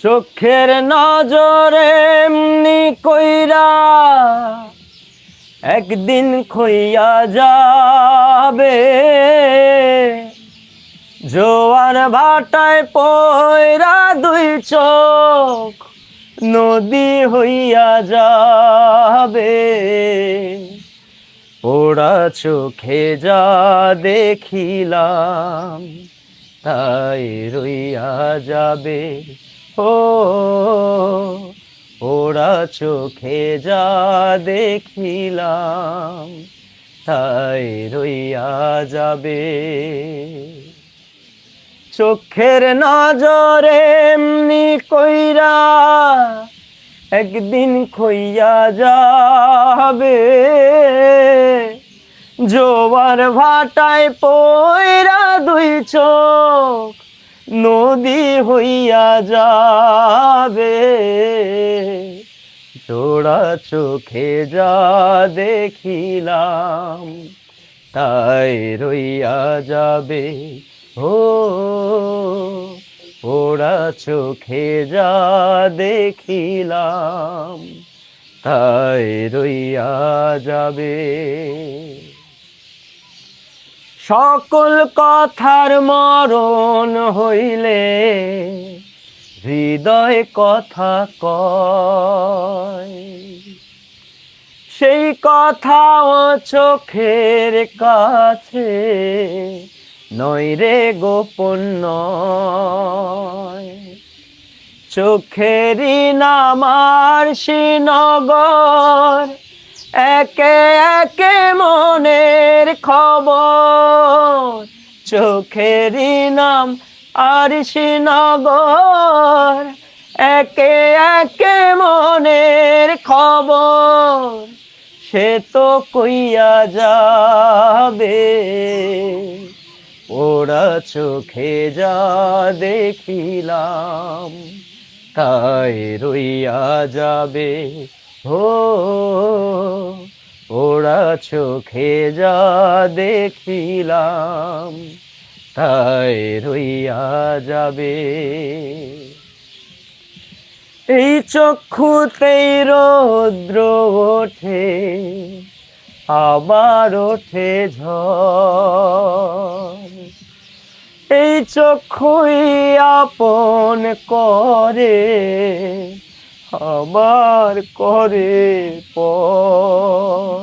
চোখের নজরে এমনি কইরা একদিন খইয়া যাবে, জোয়ার ভাটায় পয়রা দুই চোখ নদী হইয়া যাবে। ওরা চোখে যা দেখিলাম তাই রইয়া যাবে। ও ওরা চোখে যা দেখিলাম তাই রইয়া যাবে। চোখের নজরে এমনি কইরা একদিন খইয়া যাবে, জোয়ার ভাটায় পয়রা দুই চোখ নদী হইয়া যাবে। জোড়া চোখে যা দেখিলাম তাই রইয়া যাবে। ও ওরা চোখে যা দেখিলাম তাই রইয়া যাবে। সকল কথার মরণ হইলে হৃদয় কথা কয়, সেই কথাও চোখের কাছে নয় রে গোপন নয়। চোখেরই নাম আরশিনগর, একে একে মনের খবর। চোখেরই নাম আরশিনগর, একে একে মনের খবর। সে তো কইয়া যাবে, ওরা চোখে যা দেখিলাম তাই রইয়া যাবে। ও ওরা চোখে যা দেখিলাম তাই রইয়া যাবে। এই চক্ষুতেই রৌদ্র ওঠে, আবার ওঠে ঝড়। এই চক্ষুই আপন করে, আবার করে পর।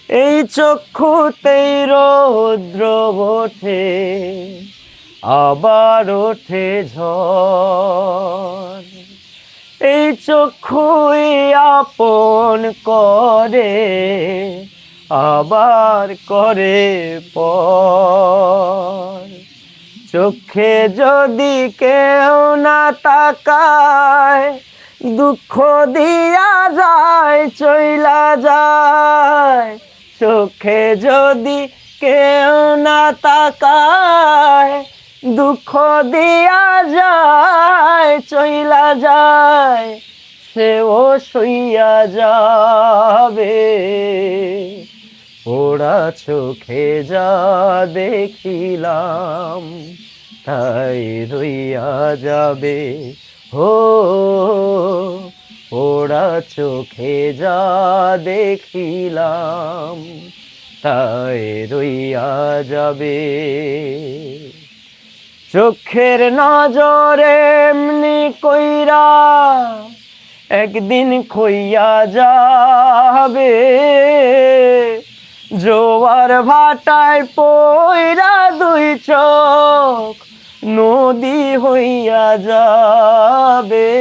এই চক্ষুতেই রৌদ্র ওঠে, আবার ওঠে ঝড়। এই চক্ষুই আপন করে, আবার করে পর। চোখে যদি কেউ না তাকায়, দুঃখ দিয়া যায় চইলা যায়। চোখে যদি কেউ না তাকায়, দুঃখ দিয়া যায় চইলা যায়। সেও সইয়া যাবে, ওরা চোখে যা দেখিলাম তাই রইয়া যাবে। ও ওরা চোখে যা দেখিলাম তাই রইয়া যাবে। চোখের নজরে এমনি কইরা একদিন খইয়া যাবে, জোয়ার ভাটায় পয়রা দুই চোখ নদী হইয়া যাবে।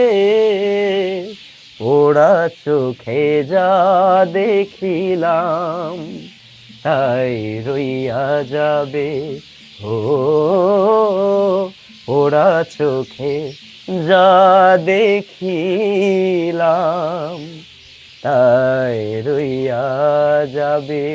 ওরা চোখে যা দেখিলাম তাই রইয়া যাবে। ও ওরা চোখে যা দেখিলাম তাই রইয়া যাবে।